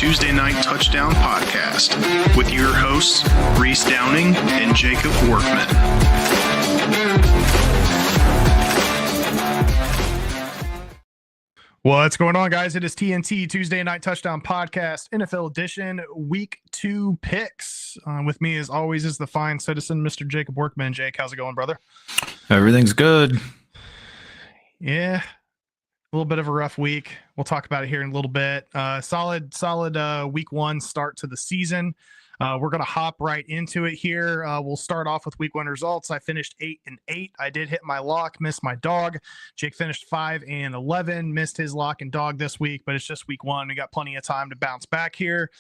Tuesday Night Touchdown Podcast with your hosts, Reese Downing and Jacob Workman. What's going on, guys? It is TNT Tuesday Night Touchdown Podcast, NFL edition, week 2 picks. With me, as always, is the fine citizen, Mr. Jacob Workman. Jake, how's it going, brother? Everything's good. Yeah, a little bit of a rough week. We'll talk about it here in a little bit. Solid week 1 start to the season. We're going to hop right into it here. We'll start off with week 1 results. I finished 8-8. I did hit my lock, missed my dog. Jake finished 5-11, missed his lock and dog this week, but it's just week 1. We got plenty of time to bounce back here.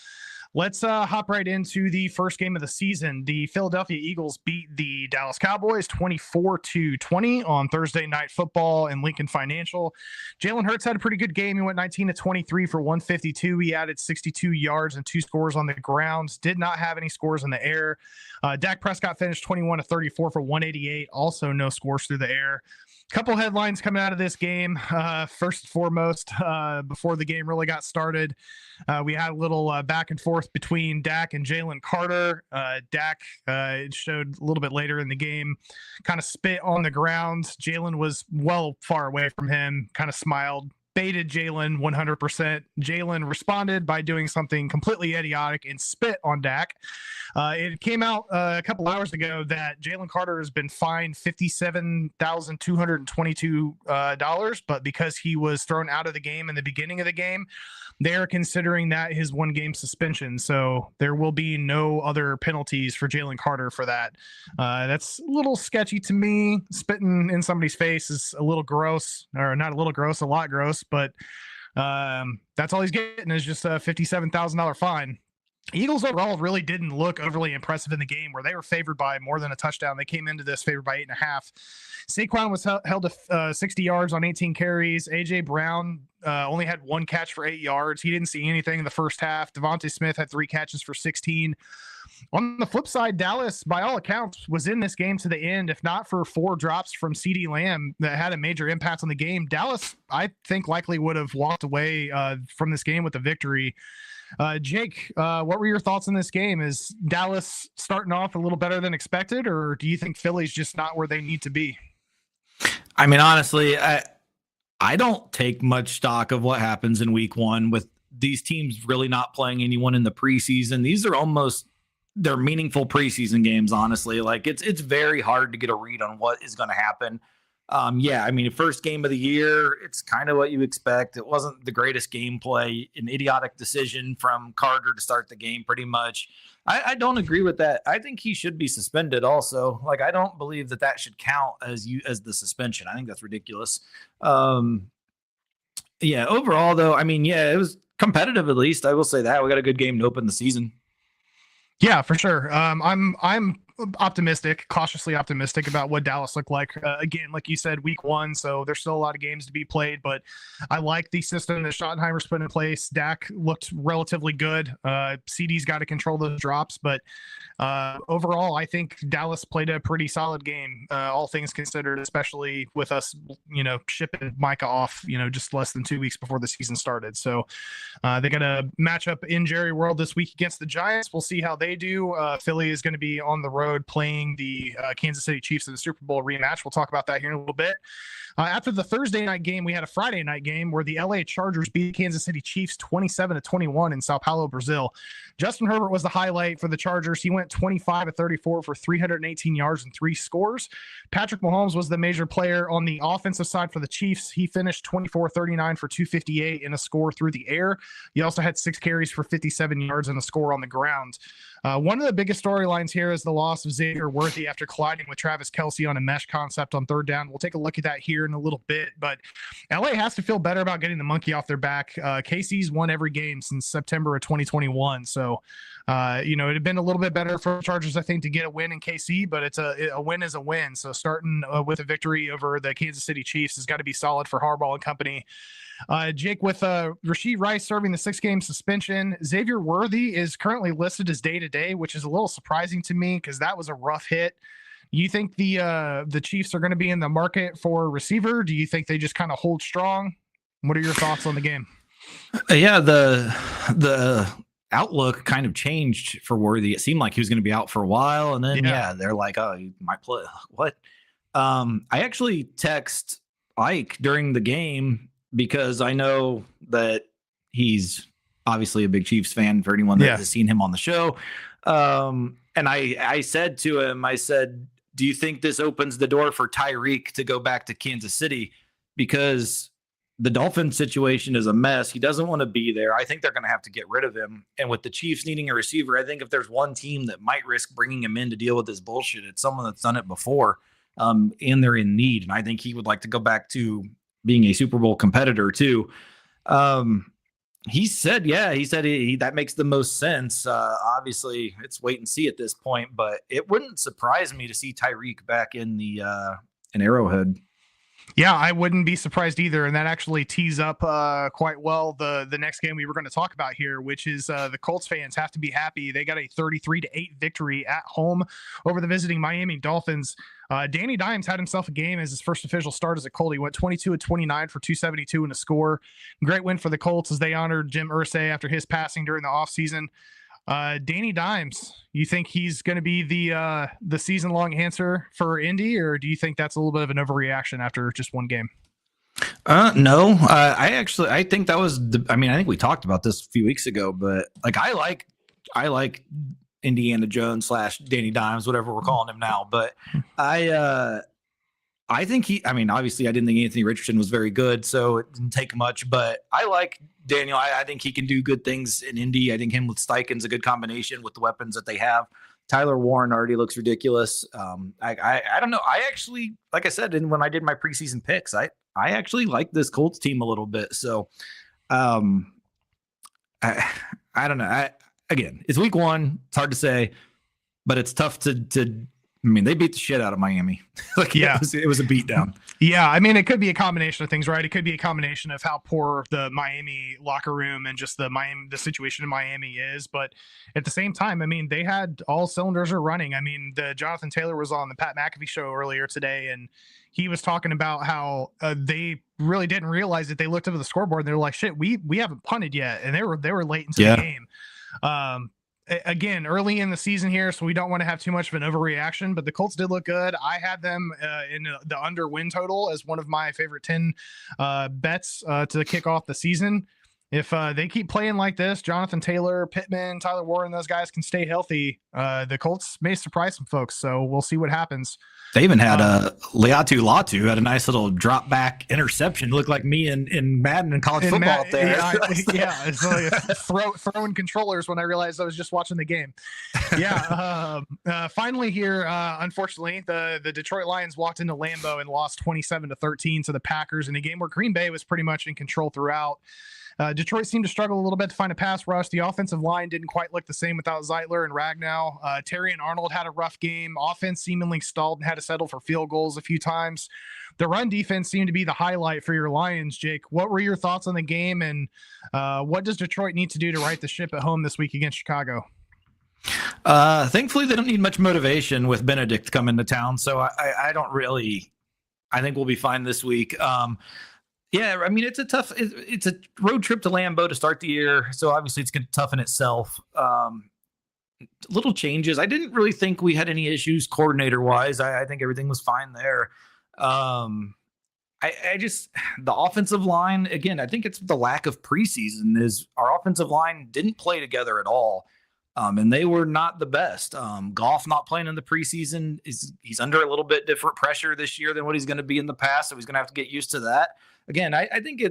Let's hop right into the first game of the season. The Philadelphia Eagles beat the Dallas Cowboys 24-20 on Thursday Night Football in Lincoln Financial. Jalen Hurts had a pretty good game. He went 19-23 for 152. He added 62 yards and 2 scores on the ground. Did not have any scores in the air. Dak Prescott finished 21-34 for 188. Also no scores through the air. Couple headlines coming out of this game. First and foremost, before the game really got started, we had a little back and forth between Dak and Jalen Carter. Dak, it showed a little bit later in the game, kind of spit on the ground. Jalen was far away from him, kind of smiled, baited Jalen 100%. Jalen responded by doing something completely idiotic and spit on Dak. It came out a couple hours ago that Jalen Carter has been fined $57,222, but because he was thrown out of the game in the beginning of the game, they're considering that his 1-game suspension. So there will be no other penalties for Jalen Carter for that. That's a little sketchy to me. Spitting in somebody's face is a little gross, or not a little gross, a lot gross, but that's all he's getting is just a $57,000 fine. Eagles overall really didn't look overly impressive in the game where they were favored by more than a touchdown. They came into this favored by 8.5. Saquon was held to 60 yards on 18 carries. A.J. Brown only had 1 catch for 8 yards. He didn't see anything in the first half. Devontae Smith had 3 catches for 16. On the flip side, Dallas, by all accounts, was in this game to the end, if not for 4 drops from CeeDee Lamb that had a major impact on the game. Dallas, I think, likely would have walked away from this game with a victory. Jake, what were your thoughts on this game? Is Dallas starting off a little better than expected, or do you think Philly's just not where they need to be? I mean, honestly, I don't take much stock of what happens in week 1 with these teams really not playing anyone in the preseason. These are they're meaningful preseason games, honestly. Like it's very hard to get a read on what is going to happen. Yeah, I mean, first game of the year, it's kind of what you expect. It wasn't the greatest gameplay, an idiotic decision from Carter to start the game, pretty much. I don't agree with that. I think he should be suspended also. Like, I don't believe that should count as the suspension. I think that's ridiculous. Yeah, overall, though, I mean, yeah, it was competitive, at least. I will say that. We got a good game to open the season. Yeah, for sure. I'm cautiously optimistic about what Dallas looked like. Again, like you said, week 1, so there's still a lot of games to be played, but I like the system that Schottenheimer's put in place. Dak looked relatively good. CD's got to control those drops, but overall, I think Dallas played a pretty solid game, all things considered, especially with us, shipping Micah off, just less than 2 weeks before the season started. So they got a matchup in Jerry World this week against the Giants. We'll see how they do. Philly is going to be on the road playing the Kansas City Chiefs in the Super Bowl rematch. We'll talk about that here in a little bit. After the Thursday night game, we had a Friday night game where the LA Chargers beat Kansas City Chiefs 27-21 in Sao Paulo, Brazil. Justin Herbert was the highlight for the Chargers. He went 25-34 for 318 yards and 3 scores. Patrick Mahomes was the major player on the offensive side for the Chiefs. He finished 24-39 for 258 and a score through the air. He also had 6 carries for 57 yards and a score on the ground. One of the biggest storylines here is the loss of Xavier Worthy after colliding with Travis Kelce on a mesh concept on 3rd down. We'll take a look at that here in a little bit, but LA has to feel better about getting the monkey off their back. KC's won every game since September of 2021. So, it had been a little bit better for the Chargers, I think, to get a win in KC, but a win is a win. So starting with a victory over the Kansas City Chiefs has got to be solid for Harbaugh and company. Jake, with Rashee Rice serving the 6-game suspension, Xavier Worthy is currently listed as day-to-day, which is a little surprising to me because that was a rough hit. You think the Chiefs are going to be in the market for a receiver? Do you think they just kind of hold strong? What are your thoughts on the game? Yeah, the outlook kind of changed for Worthy. It seemed like he was going to be out for a while, and then they're like, "Oh, he might play." What? I actually text Ike during the game because I know that he's obviously a big Chiefs fan. For anyone that has seen him on the show, and I said to him, I said, "Do you think this opens the door for Tyreek to go back to Kansas City because?" The Dolphins situation is a mess. He doesn't want to be there. I think they're going to have to get rid of him. And with the Chiefs needing a receiver, I think if there's one team that might risk bringing him in to deal with this bullshit, it's someone that's done it before, and they're in need. And I think he would like to go back to being a Super Bowl competitor too. He said that makes the most sense. Obviously, it's wait and see at this point, but it wouldn't surprise me to see Tyreek back in in Arrowhead. Yeah, I wouldn't be surprised either, and that actually tees up quite well the next game we were going to talk about here, which is the Colts fans have to be happy. They got a 33-8 victory at home over the visiting Miami Dolphins. Danny Dimes had himself a game as his first official start as a Colt. He went 22-29 for 272 and a score. Great win for the Colts as they honored Jim Irsay after his passing during the offseason. Danny Dimes, you think he's going to be the season-long answer for Indy, or do you think that's a little bit of an overreaction after just one game? No, I think that was I think we talked about this a few weeks ago, but like I like Indiana Jones / Danny Dimes, whatever we're calling him now, but I think obviously I didn't think Anthony Richardson was very good, so it didn't take much, but I like Daniel. I think he can do good things in Indy. I think him with Steichen's a good combination with the weapons that they have. Tyler Warren already looks ridiculous. I don't know. I actually, like I said, when I did my preseason picks, I actually like this Colts team a little bit. So I don't know. Again, it's week one. It's hard to say, but it's tough to they beat the shit out of Miami. It was a beatdown. Yeah, it could be a combination of things, right? It could be a combination of how poor the Miami locker room and just the situation in Miami is. But at the same time, they had all cylinders are running. The Jonathan Taylor was on the Pat McAfee show earlier today, and he was talking about how they really didn't realize that they looked up at the scoreboard and they're like, shit, we haven't punted yet. And they were late into the game. Again, early in the season here, so we don't want to have too much of an overreaction, but the Colts did look good. I had them in the under win total as one of my favorite 10 bets to kick off the season. If they keep playing like this, Jonathan Taylor, Pittman, Tyler Warren, those guys can stay healthy. The Colts may surprise some folks, so we'll see what happens. They even had Leatu Latu had a nice little drop back interception. Looked like me in Madden and college football out there. It's like throwing controllers when I realized I was just watching the game. Yeah. Finally here, unfortunately, the Detroit Lions walked into Lambeau and lost 27-13 to the Packers in a game where Green Bay was pretty much in control throughout. Detroit seemed to struggle a little bit to find a pass rush. The offensive line didn't quite look the same without Zeitler and Ragnow. Terry and Arnold had a rough game. Offense seemingly stalled and had to settle for field goals a few times. The run defense seemed to be the highlight for your Lions, Jake. What were your thoughts on the game, and what does Detroit need to do to right the ship at home this week against Chicago? Thankfully, they don't need much motivation with Benedict coming to town, so I don't really – I think we'll be fine this week. Yeah, it's a road trip to Lambeau to start the year, so obviously it's going to toughen itself. Little changes. I didn't really think we had any issues coordinator-wise. I think everything was fine there. I just the offensive line, again, I think it's the lack of preseason is our offensive line didn't play together at all. And they were not the best. Goff not playing in the preseason he's under a little bit different pressure this year than what he's going to be in the past. So he's going to have to get used to that. Again, I think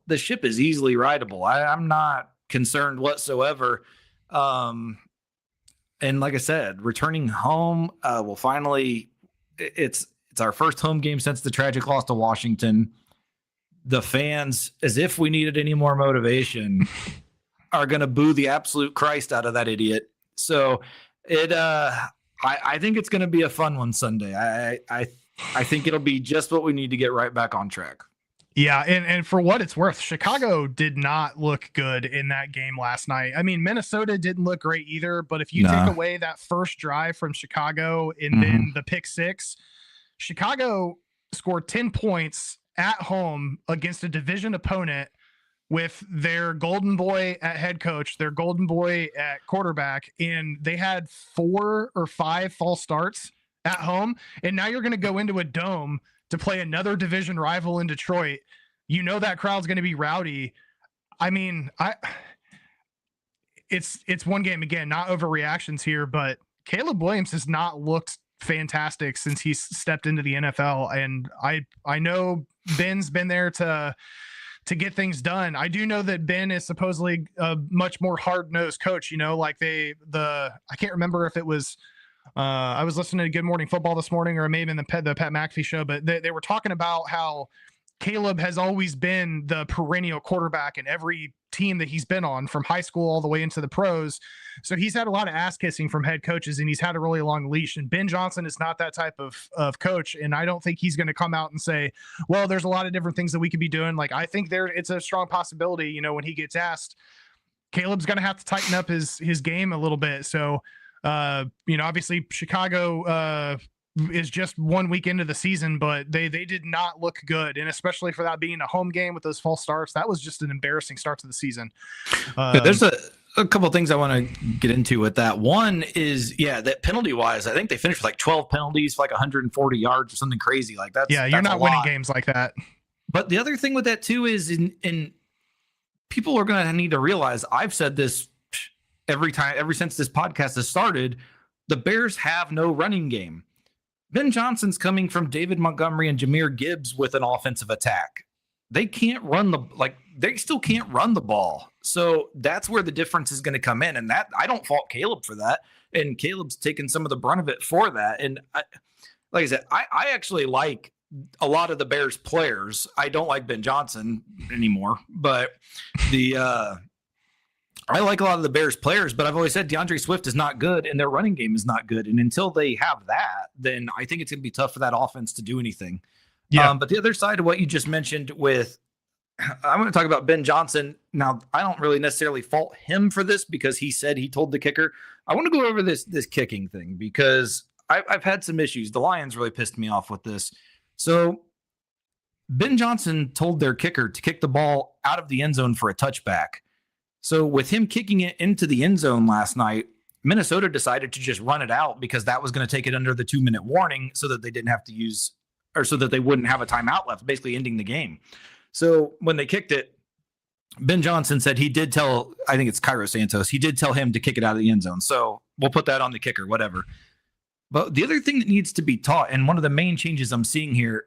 the ship is easily rideable. I'm not concerned whatsoever. And like I said, returning home, we'll finally, it's our first home game since the tragic loss to Washington. The fans, as if we needed any more motivation, are going to boo the absolute Christ out of that idiot. So I think it's going to be a fun one Sunday. I think it'll be just what we need to get right back on track. Yeah, and for what it's worth, Chicago did not look good in that game last night. Minnesota didn't look great either, but if you take away that first drive from Chicago and then the pick six, Chicago scored 10 points at home against a division opponent with their golden boy at head coach, their golden boy at quarterback, and they had 4 or 5 false starts at home. And now you're going to go into a dome to play another division rival in Detroit. You know that crowd's going to be rowdy. I mean, it's one game, again, not overreactions here, but Caleb Williams has not looked fantastic since he's stepped into the NFL. And I know Ben's been there to get things done. I do know that Ben is supposedly a much more hard-nosed coach, like I can't remember if it was, I was listening to Good Morning Football this morning, or maybe in the Pat McAfee show, but they were talking about how Caleb has always been the perennial quarterback in every team that he's been on, from high school all the way into the pros. So he's had a lot of ass kissing from head coaches, and he's had a really long leash. And Ben Johnson is not that type of coach. And I don't think he's going to come out and say, well, there's a lot of different things that we could be doing. Like, I think it's a strong possibility, when he gets asked, Caleb's going to have to tighten up his game a little bit. So, obviously Chicago, is just 1 week into the season, but they did not look good. And especially for that being a home game with those false starts, that was just an embarrassing start to the season. There's a couple of things I want to get into with that. One is, that penalty wise, I think they finished with like 12 penalties for like 140 yards or something crazy like that. You're not winning games like that. But the other thing with that too is in people are going to need to realize, I've said this ever since this podcast has started, the Bears have no running game. Ben Johnson's coming from David Montgomery and Jahmyr Gibbs with an offensive attack. They can't they still can't run the ball. So that's where the difference is going to come in. And that, I don't fault Caleb for that. And Caleb's taken some of the brunt of it for that. And like I said, I actually like a lot of the Bears players. I don't like Ben Johnson anymore, but I like a lot of the Bears players, but I've always said DeAndre Swift is not good and their running game is not good. And until they have that, then I think it's going to be tough for that offense to do anything. Yeah. But the other side of what you just mentioned I'm going to talk about Ben Johnson. Now, I don't really necessarily fault him for this because he said he told the kicker. I want to go over this kicking thing because I've had some issues. The Lions really pissed me off with this. So Ben Johnson told their kicker to kick the ball out of the end zone for a touchback. So with him kicking it into the end zone last night, Minnesota decided to just run it out because that was going to take it under the 2-minute warning so that they didn't have to use, or so that they wouldn't have a timeout left, basically ending the game. So when they kicked it, Ben Johnson said he did tell, I think it's Cairo Santos, he did tell him to kick it out of the end zone. So we'll put that on the kicker, whatever. But the other thing that needs to be taught, and one of the main changes I'm seeing here,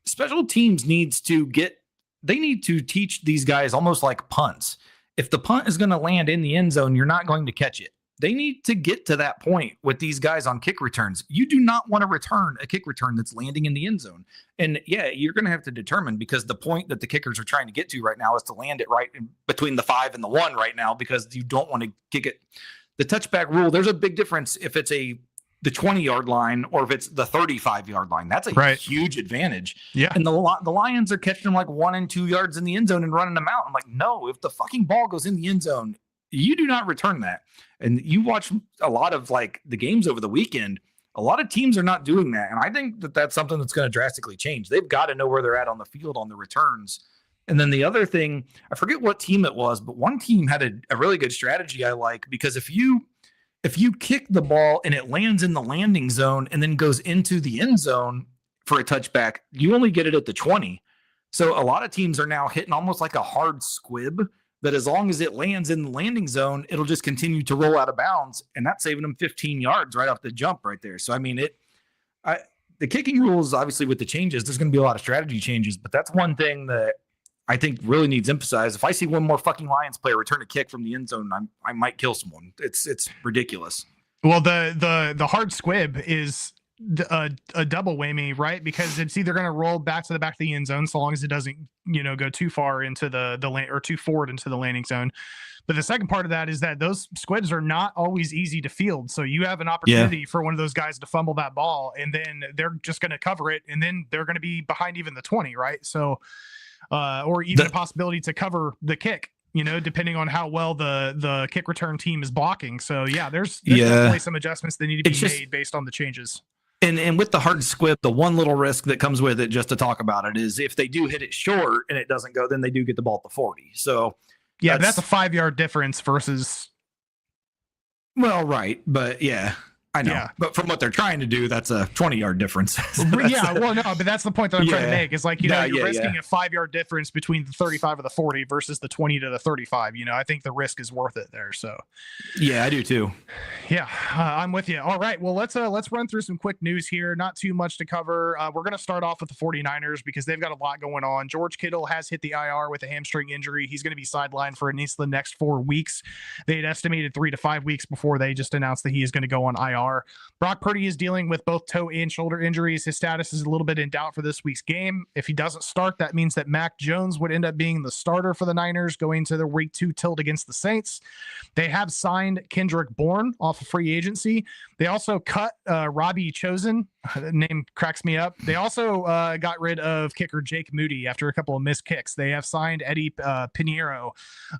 special teams need to teach these guys almost like punts. If the punt is going to land in the end zone, you're not going to catch it. They need to get to that point with these guys on kick returns. You do not want to return a kick return that's landing in the end zone. And you're going to have to determine, because the point that the kickers are trying to get to right now is to land it right in between the 5 and the 1 right now, because you don't want to kick it. The touchback rule, there's a big difference if it's the 20-yard line or if it's the 35-yard line. That's a huge advantage. Yeah. And the Lions are catching them like 1 and 2 yards in the end zone and running them out. I'm like, no, if the fucking ball goes in the end zone, you do not return that. And you watch a lot of like the games over the weekend, a lot of teams are not doing that. And I think that that's something that's going to drastically change. They've got to know where they're at on the field on the returns. And then the other thing, I forget what team it was, but one team had a really good strategy I like, because if you kick the ball and it lands in the landing zone and then goes into the end zone for a touchback, you only get it at the 20. So a lot of teams are now hitting almost like a hard squib that as long as it lands in the landing zone, it'll just continue to roll out of bounds. And that's saving them 15 yards right off the jump right there. So, I mean, the kicking rules, obviously with the changes, there's going to be a lot of strategy changes, but that's one thing that I think really needs emphasized. If I see one more fucking Lions player return a kick from the end zone, I might kill someone. It's ridiculous. Well, the hard squib is a double whammy, right? Because it's either going to roll back to the back of the end zone, so long as it doesn't, go too far into the lane or too forward into the landing zone. But the second part of that is that those squibs are not always easy to field. So you have an opportunity for one of those guys to fumble that ball, and then they're just going to cover it, and then they're going to be behind even the 20, right? So, or even a possibility to cover the kick, depending on how well the kick return team is blocking. So there's definitely some adjustments that need to be made based on the changes. And with the hard squib, the one little risk that comes with it, just to talk about it, is if they do hit it short and it doesn't go, then they do get the ball at the 40. So yeah, that's a 5-yard difference versus. Well, right. But yeah, I know. Yeah. But from what they're trying to do, that's a 20-yard difference. Yeah, well, no, but that's the point that I'm trying to make. Is like, you're risking a 5-yard difference between the 35 or the 40 versus the 20 to the 35. I think the risk is worth it there. So yeah, I do too. Yeah, I'm with you. All right, well, let's run through some quick news here. Not too much to cover. We're going to start off with the 49ers because they've got a lot going on. George Kittle has hit the IR with a hamstring injury. He's going to be sidelined for at least the next 4 weeks. They had estimated 3 to 5 weeks before they just announced that he is going to go on IR. Brock Purdy is dealing with both toe and shoulder injuries. His status is a little bit in doubt for this week's game. If he doesn't start, that means that Mac Jones would end up being the starter for the Niners going to their week 2 tilt against the Saints. They have signed Kendrick Bourne off of free agency. They also cut Robbie Chosen. The name cracks me up. They also got rid of kicker Jake Moody after a couple of missed kicks. They have signed Eddie Pinheiro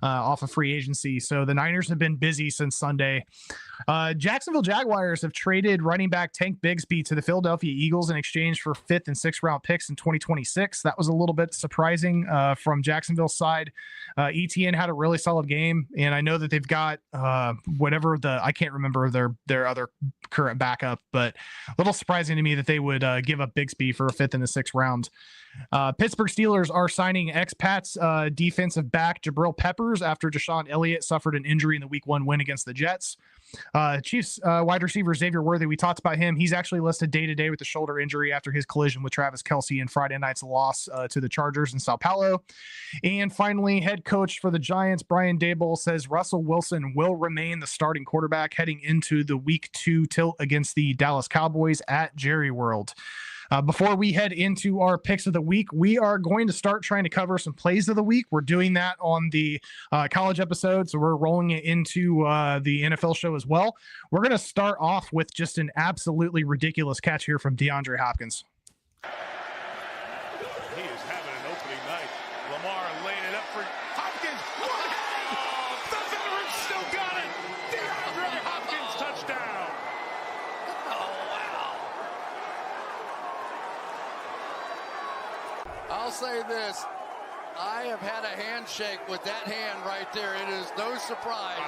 off of free agency. So the Niners have been busy since Sunday. Jacksonville Jaguars have traded running back Tank Bigsby to the Philadelphia Eagles in exchange for 5th and 6th round picks in 2026. That was a little bit surprising from Jacksonville's side. ETN had a really solid game, and I know that they've got I can't remember their other current backup, but a little surprising to me that they would give up Bigsby for a 5th and a 6th round. Pittsburgh Steelers are signing expats defensive back Jabril Peppers after Deshaun Elliott suffered an injury in the week 1 win against the Jets. Chiefs wide receiver Xavier Worthy, we talked about him. He's actually listed day-to-day with a shoulder injury after his collision with Travis Kelce in Friday night's loss to the Chargers in Sao Paulo. And finally, head coach for the Giants, Brian Daboll, says Russell Wilson will remain the starting quarterback heading into the week 2 tilt against the Dallas Cowboys at Jerry World. Before we head into our picks of the week, we are going to start trying to cover some plays of the week. We're doing that on the college episode, so we're rolling it into the NFL show as well. We're going to start off with just an absolutely ridiculous catch here from DeAndre Hopkins. He is having an opening night. Lamar laying it up for Hopkins. The veteran still got it. DeAndre Hopkins touchdown. I'll say this. I have had a handshake with that hand right there. It is no surprise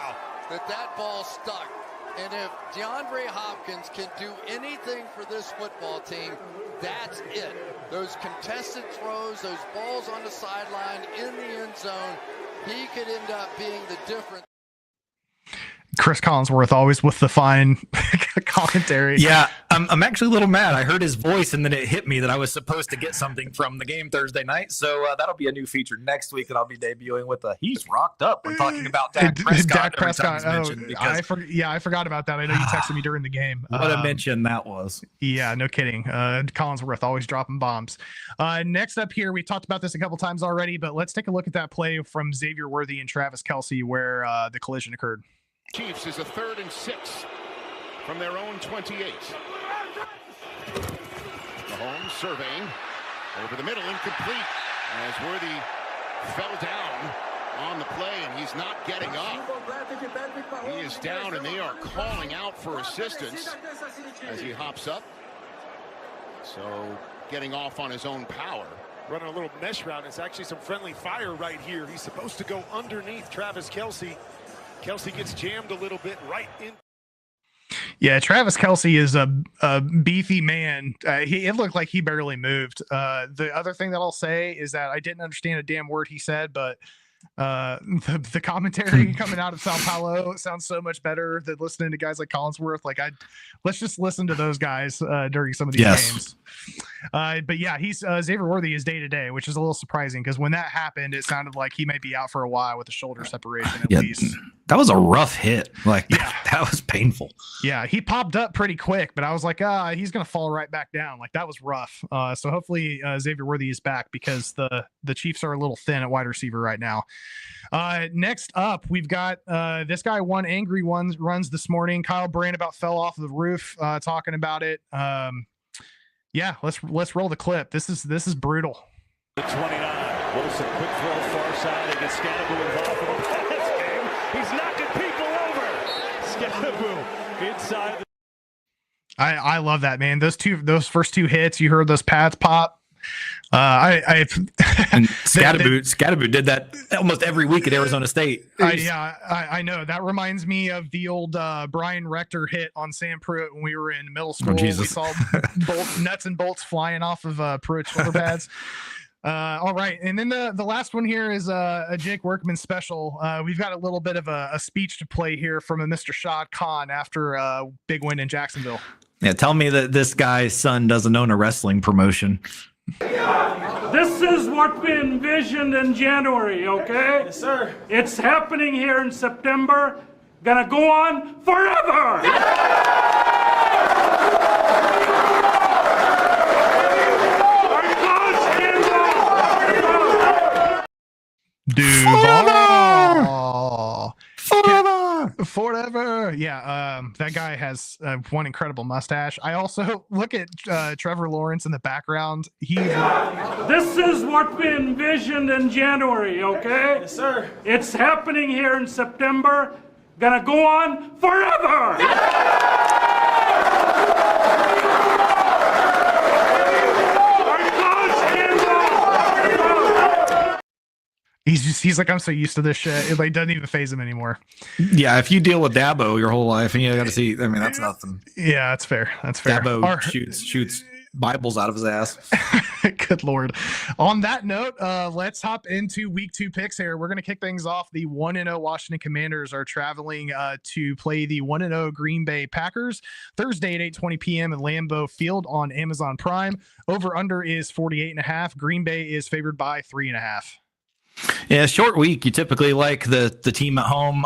that ball stuck. And if DeAndre Hopkins can do anything for this football team, that's it. Those contested throws, those balls on the sideline, in the end zone, he could end up being the difference. Chris Collinsworth always with the fine commentary. Yeah, I'm actually a little mad. I heard his voice and then it hit me that I was supposed to get something from the game Thursday night. So that'll be a new feature next week that I'll be debuting with he's rocked up when talking about Dak Prescott. I forgot about that. I know you texted me during the game. What a mention that was. Yeah, no kidding. Collinsworth always dropping bombs. Next up here, we talked about this a couple times already, but let's take a look at that play from Xavier Worthy and Travis Kelce where the collision occurred. Chiefs is a 3rd and 6 from their own 28. Mahomes surveying over the middle, incomplete as Worthy fell down on the play and he's not getting up. He is down and they are calling out for assistance as he hops up. So getting off on his own power. Running a little mesh route. It's actually some friendly fire right here. He's supposed to go underneath Travis Kelce. Kelce gets jammed a little bit right in. Yeah, Travis Kelce is a beefy man. It looked like he barely moved. The other thing that I'll say is that I didn't understand a damn word he said, but the commentary coming out of Sao Paulo sounds so much better than listening to guys like Collinsworth. Let's just listen to those guys during some of these games. But yeah, he's Xavier Worthy is day to day, which is a little surprising because when that happened, it sounded like he might be out for a while with a shoulder separation at least. That was a rough hit. That was painful. Yeah, he popped up pretty quick, but I was like, he's gonna fall right back down. That was rough. So hopefully Xavier Worthy is back because the Chiefs are a little thin at wide receiver right now. Next up, we've got this guy won angry runs this morning. Kyle Brandt about fell off of the roof talking about it. Yeah, let's roll the clip. This is brutal. 29. Wilson, quick throw far side. They get Scannaboo involved in the pass game. He's knocking people over. Scannaboo inside. I love that, man. Those first two hits, you heard those pads pop. And Scatterboot did that almost every week at Arizona State. I know. That reminds me of the old Brian Rector hit on Sam Pruitt when we were in middle school. We saw nuts and bolts flying off of Pruitt's shoulder pads. All right, and then the last one here is a Jake Workman special. We've got a little bit of a speech to play here from a Mr. Shad Khan after a big win in Jacksonville. Yeah, tell me that this guy's son doesn't own a wrestling promotion. This is what we envisioned in January, okay? Yes, sir. It's happening here in September. Gonna go on forever! Duval. Forever. Yeah, that guy has one incredible mustache. I also look at Trevor Lawrence in the background. This is what we envisioned in January, okay? Yes, sir. It's happening here in September. Gonna go on forever! He's like, I'm so used to this shit. It like doesn't even phase him anymore. Yeah, if you deal with Dabo your whole life and you got to see, I mean, that's nothing. Yeah, that's fair. That's fair. Dabo shoots Bibles out of his ass. Good Lord. On that note, let's hop into week 2 picks here. We're going to kick things off. The 1-0 Washington Commanders are traveling to play the 1-0 Green Bay Packers Thursday at 8:20 p.m. at Lambeau Field on Amazon Prime. Over under is 48.5. Green Bay is favored by 3.5. Yeah, short week. You typically like the team at home.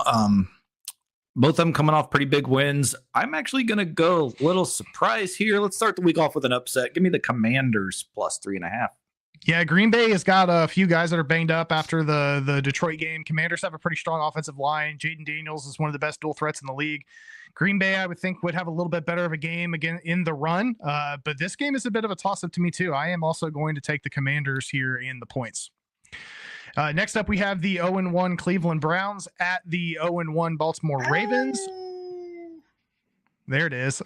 Both of them coming off pretty big wins. I'm actually going to go a little surprise here. Let's start the week off with an upset. Give me the Commanders plus 3.5. Yeah, Green Bay has got a few guys that are banged up after the Detroit game. Commanders have a pretty strong offensive line. Jaden Daniels is one of the best dual threats in the league. Green Bay, I would think, would have a little bit better of a game again in the run. But this game is a bit of a toss-up to me, too. I am also going to take the Commanders here in the points. Next up, we have the 0-1 Cleveland Browns at the 0-1 Baltimore Ravens. There it is.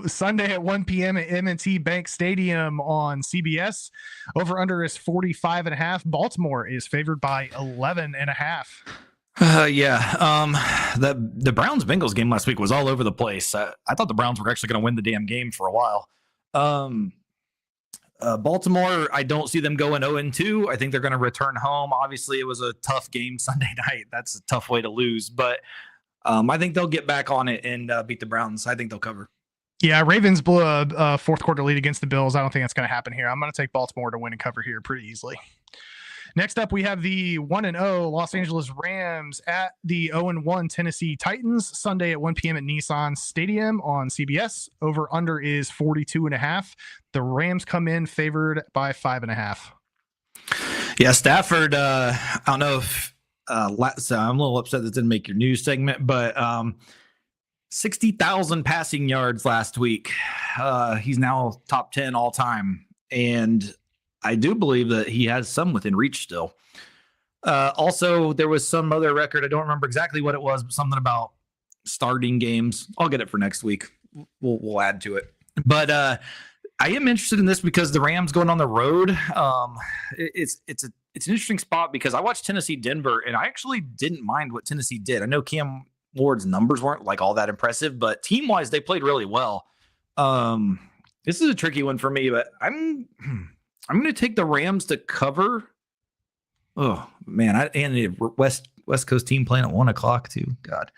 Sunday at 1 p.m. at M&T Bank Stadium on CBS. Over under is 45.5. Baltimore is favored by 11.5. Yeah. The Browns Bengals game last week was all over the place. I thought the Browns were actually going to win the damn game for a while. Baltimore, I don't see them going 0-2. I think they're going to return home. Obviously, it was a tough game Sunday night. That's a tough way to lose, but I think they'll get back on it and beat the Browns. I think they'll cover. Yeah, Ravens blew a fourth quarter lead against the Bills. I don't think that's going to happen here. I'm going to take Baltimore to win and cover here pretty easily. Next up, we have the 1-0 Los Angeles Rams at the 0-1 Tennessee Titans Sunday at 1 p.m. at Nissan Stadium on CBS. Over under is 42.5. The Rams come in favored by 5.5. Yeah, Stafford. I don't know if so I'm a little upset that didn't make your news segment, but 60,000 passing yards last week. He's now top 10 all time, and I do believe that he has some within reach still. Also, there was some other record. I don't remember exactly what it was, but something about starting games. I'll get it for next week. We'll add to it. But I am interested in this because the Rams going on the road. It's an interesting spot because I watched Tennessee Denver, and I actually didn't mind what Tennessee did. I know Cam Ward's numbers weren't like all that impressive, but team wise, they played really well. This is a tricky one for me, but I'm going to take the Rams to cover. Oh man, and the West Coast team playing at 1:00 too. God,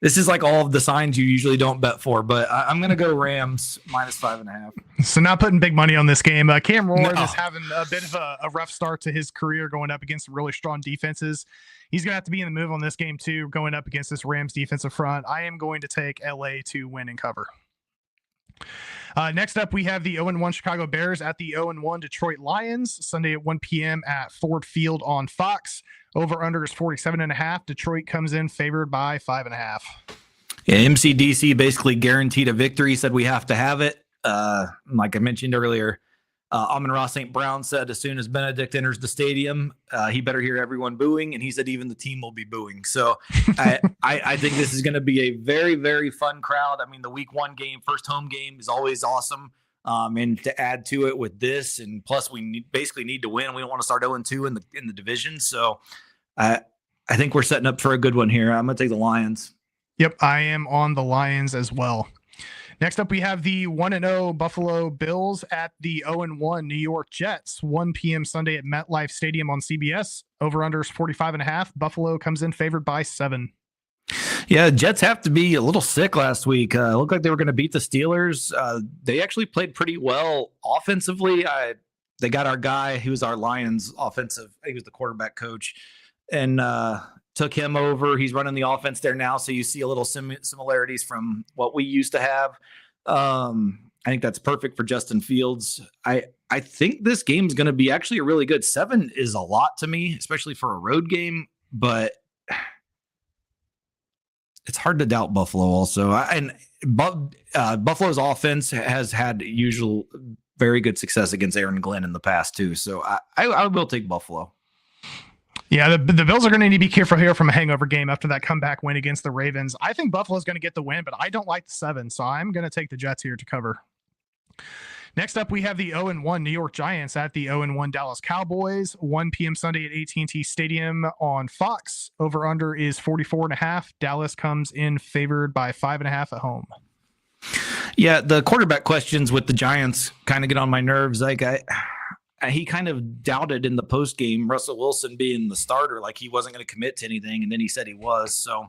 this is like all of the signs you usually don't bet for, but I'm going to go Rams minus 5.5. So not putting big money on this game. Cam Ward is having a bit of a rough start to his career going up against really strong defenses. He's going to have to be in the move on this game too, going up against this Rams defensive front. I am going to take LA to win and cover. Next up, we have the 0-1 Chicago Bears at the 0-1 Detroit Lions Sunday at 1 p.m. at Ford Field on Fox. Over under is 47.5. Detroit comes in favored by 5.5. Yeah, MCDC basically guaranteed a victory. Said we have to have it. Like I mentioned earlier, Amon-Ra St. Brown said as soon as Benedict enters the stadium, he better hear everyone booing, and he said even the team will be booing. So I think this is going to be a very, very fun crowd. I mean, the week 1 game, first home game, is always awesome. And to add to it with this, and plus we basically need to win. We don't want to start 0-2 in the division. So I think we're setting up for a good one here. I'm going to take the Lions. Yep, I am on the Lions as well. Next up, we have the 1-0 Buffalo Bills at the 0-1 New York Jets. 1 p.m. Sunday at MetLife Stadium on CBS. Over/under is 45.5. Buffalo comes in favored by 7. Yeah, Jets have to be a little sick last week. It looked like they were going to beat the Steelers. They actually played pretty well offensively. They got our guy who was our Lions offensive. He was the quarterback coach, and took him over. He's running the offense there now, so you see a little similarities from what we used to have. I think that's perfect for Justin Fields. I think this game is going to be actually a really good. 7 is a lot to me, especially for a road game, but it's hard to doubt Buffalo also. Buffalo's offense has had usual very good success against Aaron Glenn in the past too. So I will take Buffalo. Yeah, the Bills are going to need to be careful here from a hangover game after that comeback win against the Ravens. I think Buffalo's going to get the win, but I don't like the 7, so I'm going to take the Jets here to cover. Next up, we have the 0-1 New York Giants at the 0-1 Dallas Cowboys. 1 p.m. Sunday at AT&T Stadium on Fox. Over/under is 44.5. Dallas comes in favored by 5.5 at home. Yeah, the quarterback questions with the Giants kind of get on my nerves. Like he kind of doubted in the post game Russell Wilson being the starter, like he wasn't going to commit to anything, and then he said he was. So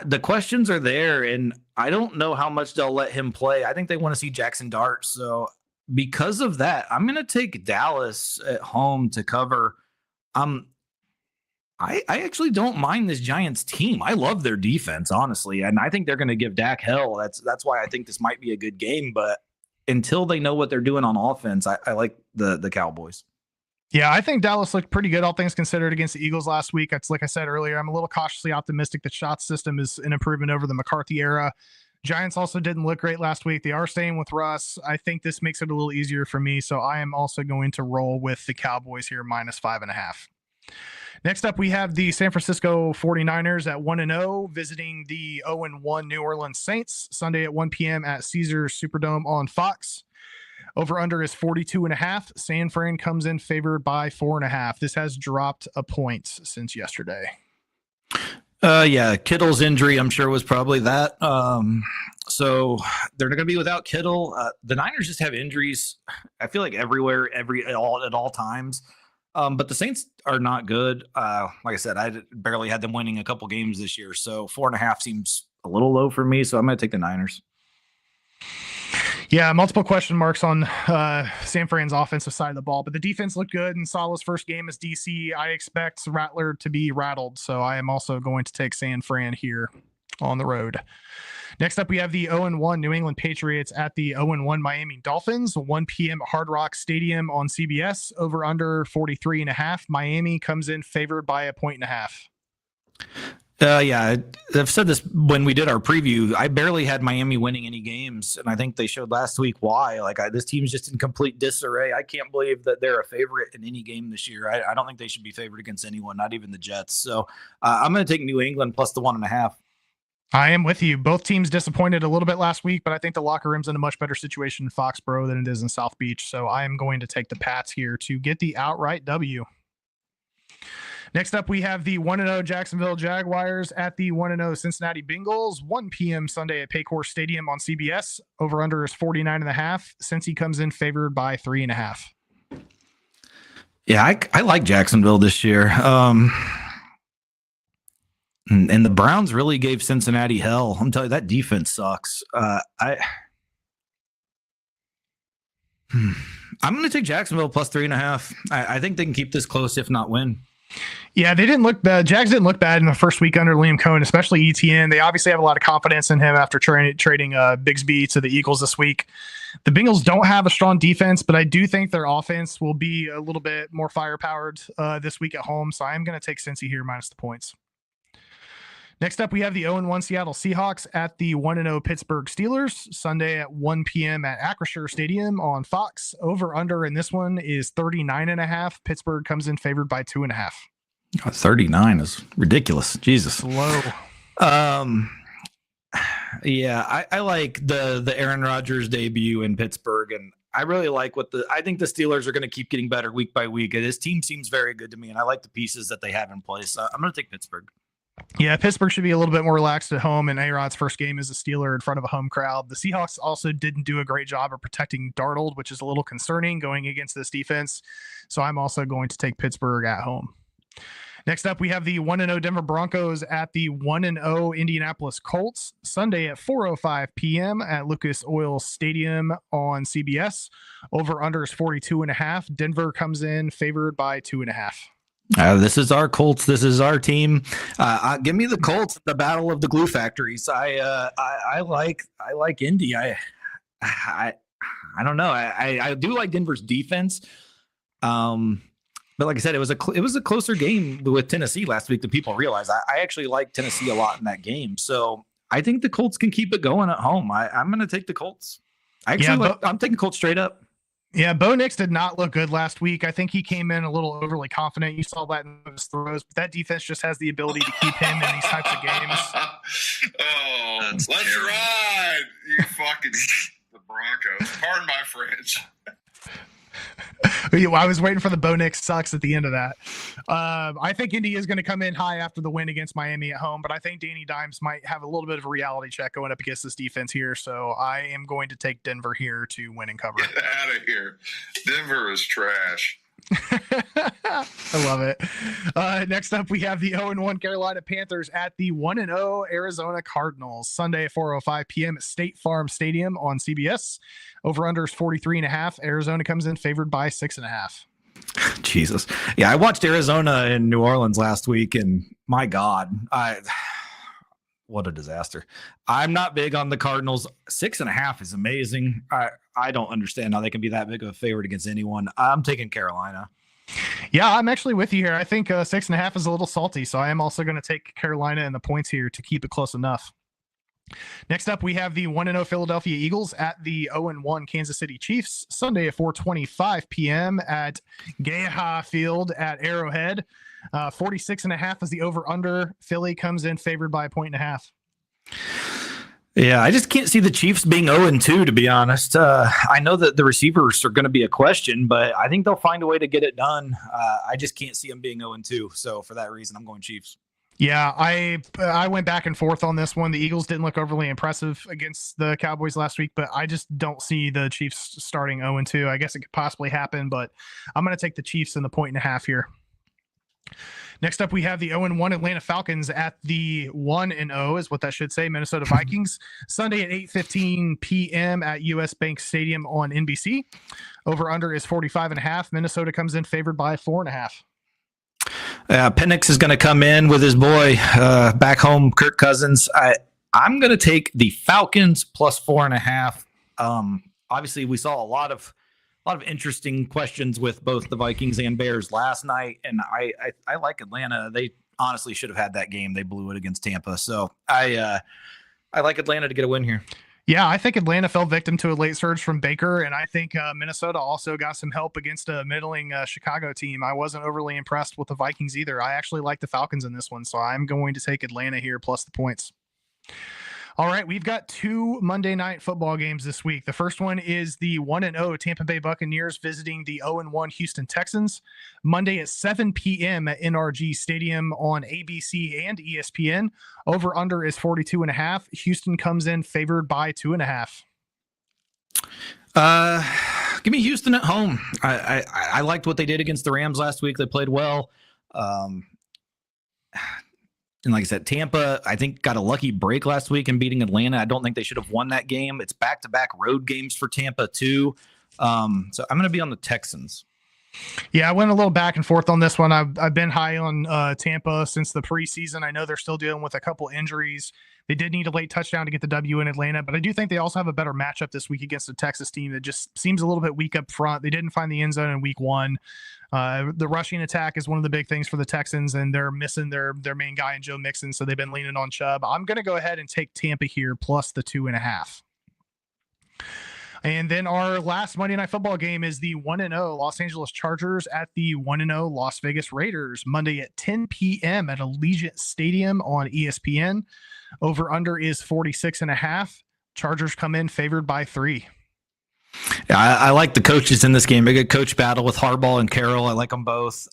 the questions are there, and I don't know how much they'll let him play. I think they want to see Jackson Dart. So because of that, I'm going to take Dallas at home to cover. I actually don't mind this Giants team. I love their defense, honestly, and I think they're going to give Dak hell. That's why I think this might be a good game, but until they know what they're doing on offense, I like the Cowboys. Yeah, I think Dallas looked pretty good, all things considered, against the Eagles last week. It's like I said earlier, I'm a little cautiously optimistic that Schott's system is an improvement over the McCarthy era. Giants also didn't look great last week. They are staying with Russ. I think this makes it a little easier for me, so I am also going to roll with the Cowboys here, minus 5.5. Next up, we have the San Francisco 49ers at 1-0, visiting the 0-1 New Orleans Saints, Sunday at 1 p.m. at Caesars Superdome on Fox. Over/under is 42.5. San Fran comes in favored by 4.5. This has dropped a point since yesterday. Yeah, Kittle's injury, I'm sure, was probably that. So they're going to be without Kittle. The Niners just have injuries, I feel like everywhere, at all times. But the Saints are not good. Like I said, I barely had them winning a couple games this year. So 4.5 seems a little low for me. So I'm going to take the Niners. Yeah, multiple question marks on San Fran's offensive side of the ball, but the defense looked good in Saleh's first game as DC. I expect Rattler to be rattled, so I am also going to take San Fran here on the road. Next up, we have the 0-1 New England Patriots at the 0-1 Miami Dolphins, 1 p.m. at Hard Rock Stadium on CBS, over under 43.5. Miami comes in favored by 1.5 points. Yeah, I've said this when we did our preview. I barely had Miami winning any games, and I think they showed last week why. This team's just in complete disarray. I can't believe that they're a favorite in any game this year. I don't think they should be favored against anyone, not even the Jets. So I'm going to take New England plus the 1.5. I am with you. Both teams disappointed a little bit last week, but I think the locker room's in a much better situation in Foxborough than it is in South Beach. So I am going to take the Pats here to get the outright W. Next up, we have the 1-0 Jacksonville Jaguars at the 1-0 Cincinnati Bengals, 1 p.m. Sunday at Paycor Stadium on CBS. Over/under is 49.5. Cincy comes in favored by 3.5. Yeah, I like Jacksonville this year. And the Browns really gave Cincinnati hell. I'm telling you, that defense sucks. I'm going to take Jacksonville plus 3.5. I think they can keep this close, if not win. Yeah, they didn't look bad. Jags didn't look bad in the first week under Liam Cohen, especially ETN. They obviously have a lot of confidence in him after trading Bigsby to the Eagles this week. The Bengals don't have a strong defense, but I do think their offense will be a little bit more firepowered this week at home. So I'm going to take Cincy here minus the points. Next up, we have the 0-1 Seattle Seahawks at the 1-0 Pittsburgh Steelers, Sunday at 1 p.m. at Acrisure Stadium on Fox. Over under in this one is 39.5. Pittsburgh comes in favored by 2.5. 39 is ridiculous. Jesus. Low. Yeah, I like the Aaron Rodgers debut in Pittsburgh, and I really like I think the Steelers are going to keep getting better week by week. This team seems very good to me, and I like the pieces that they have in place. I'm going to take Pittsburgh. Yeah, Pittsburgh should be a little bit more relaxed at home, and A-Rod's first game as a Steeler in front of a home crowd. The Seahawks also didn't do a great job of protecting Darnold, which is a little concerning going against this defense. So I'm also going to take Pittsburgh at home. Next up, we have the 1-0 Denver Broncos at the 1-0 Indianapolis Colts, Sunday at 4:05 p.m. at Lucas Oil Stadium on CBS. Over under is 42.5. Denver comes in favored by 2.5. This is our Colts. This is our team. Give me the Colts. The battle of the glue factories. I like Indy. I don't know. I do like Denver's defense. But like I said, it was a closer game with Tennessee last week than people realize. I actually like Tennessee a lot in that game. So I think the Colts can keep it going at home. I'm going to take the Colts. I'm taking Colts straight up. Yeah, Bo Nix did not look good last week. I think he came in a little overly confident. You saw that in his throws, but that defense just has the ability to keep him in these types of games. Let's ride, you fucking the Broncos. Pardon my French. I was waiting for the Bo Nix sucks at the end of that. I think Indy is going to come in high after the win against Miami at home, but I think Danny Dimes might have a little bit of a reality check going up against this defense here. So I am going to take Denver here to win and cover. Get out of here. Denver is trash. I love it. Next up, we have the 0-1 Carolina Panthers at the 1-0 Arizona Cardinals, Sunday at 4:05 p.m. at State Farm Stadium on CBS. Over under is 43.5. Arizona comes in favored by 6.5. Jesus. Yeah, I watched Arizona in New Orleans last week, and my God, what a disaster. I'm not big on the Cardinals. 6.5 is amazing. I don't understand how they can be that big of a favorite against anyone. I'm taking Carolina. Yeah, I'm actually with you here. I think 6.5 is a little salty, so I am also going to take Carolina and the points here to keep it close enough. Next up, we have the 1-0 Philadelphia Eagles at the 0-1 Kansas City Chiefs, Sunday at 4:25 p.m. at Geha Field at Arrowhead. 46.5 is the over-under. Philly comes in favored by 1.5. Yeah, I just can't see the Chiefs being 0-2, to be honest. I know that the receivers are going to be a question, but I think they'll find a way to get it done. I just can't see them being 0-2. So for that reason, I'm going Chiefs. Yeah, I went back and forth on this one. The Eagles didn't look overly impressive against the Cowboys last week, but I just don't see the Chiefs starting 0-2. I guess it could possibly happen, but I'm going to take the Chiefs in the 1.5 here. Next up, we have the 0-1 Atlanta Falcons at the 1-0 is what that should say, Minnesota Vikings, Sunday at 8:15 p.m. at US Bank Stadium on NBC. Over-under is 45.5. Minnesota comes in favored by 4.5. Penix is going to come in with his boy back home, Kirk Cousins. I'm going to take the Falcons plus 4.5. Obviously, we saw a lot of interesting questions with both the Vikings and Bears last night, and I like Atlanta. They honestly should have had that game. They blew it against Tampa, so I like Atlanta to get a win here. Yeah, I think Atlanta fell victim to a late surge from Baker, and I think Minnesota also got some help against a middling Chicago team. I wasn't overly impressed with the Vikings either. I actually like the Falcons in this one, so I'm going to take Atlanta here plus the points. All right, we've got two Monday night football games this week. The first one is the 1-0 Tampa Bay Buccaneers visiting the 0-1 Houston Texans, Monday at 7 p.m. at NRG Stadium on ABC and ESPN. Over-under is 42.5. Houston comes in favored by 2.5. Give me Houston at home. I liked what they did against the Rams last week. They played well. And like I said, Tampa, I think, got a lucky break last week in beating Atlanta. I don't think they should have won that game. It's back-to-back road games for Tampa, too. So I'm going to be on the Texans. Yeah, I went a little back and forth on this one. I've been high on Tampa since the preseason. I know they're still dealing with a couple injuries, They did need a late touchdown to get the W in Atlanta, but I do think they also have a better matchup this week against a Texas team that just seems a little bit weak up front. They didn't find the end zone in week 1. The rushing attack is one of the big things for the Texans, and they're missing their main guy in Joe Mixon, so they've been leaning on Chubb. I'm going to go ahead and take Tampa here plus the 2.5. And then our last Monday Night Football game is the 1-0 Los Angeles Chargers at the 1-0 Las Vegas Raiders, Monday at 10 p.m. at Allegiant Stadium on ESPN. Over under is 46.5. Chargers come in favored by 3. Yeah, I like the coaches in this game. Big coach battle with Harbaugh and Carroll. I like them both.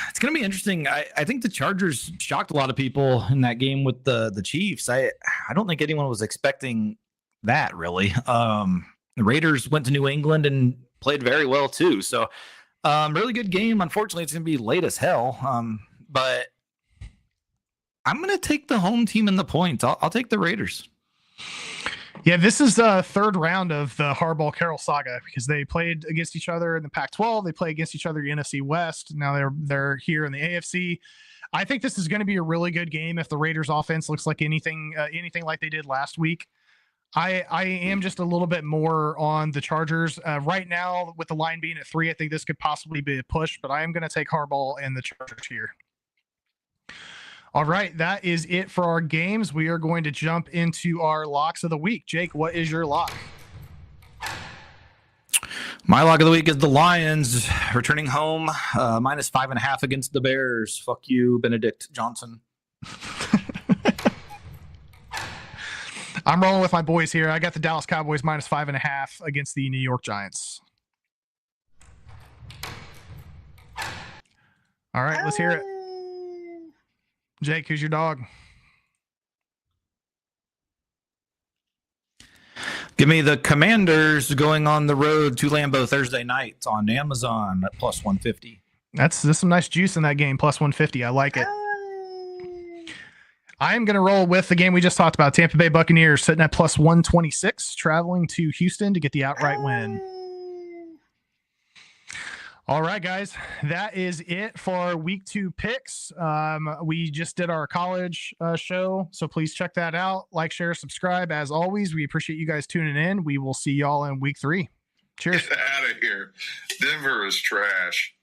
It's going to be interesting. I think the Chargers shocked a lot of people in that game with the Chiefs. I don't think anyone was expecting that, really. The Raiders went to New England and played very well too. So really good game. Unfortunately, it's going to be late as hell. But I'm going to take the home team in the points. I'll take the Raiders. Yeah, this is the third round of the Harbaugh-Carroll saga because they played against each other in the Pac-12. They play against each other in the NFC West. Now they're here in the AFC. I think this is going to be a really good game if the Raiders offense looks like anything like they did last week. I am just a little bit more on the Chargers right now with the line being at 3. I think this could possibly be a push, but I am going to take Harbaugh and the Chargers here. All right, that is it for our games. We are going to jump into our locks of the week. Jake, what is your lock? My lock of the week is the Lions returning home, minus 5.5 against the Bears. Fuck you, Benedict Johnson. I'm rolling with my boys here. I got the Dallas Cowboys minus 5.5 against the New York Giants. All right, let's hear it. Jake, who's your dog? Give me the Commanders going on the road to Lambeau Thursday night on Amazon at plus 150. There's some nice juice in that game, plus 150. I like it. I am going to roll with the game we just talked about. Tampa Bay Buccaneers sitting at plus 126, traveling to Houston to get the outright win. All right, guys, that is it for our week 2 picks. We just did our college show, so please check that out. Like, share, subscribe. As always, we appreciate you guys tuning in. We will see y'all in week 3. Cheers. Get out of here. Denver is trash.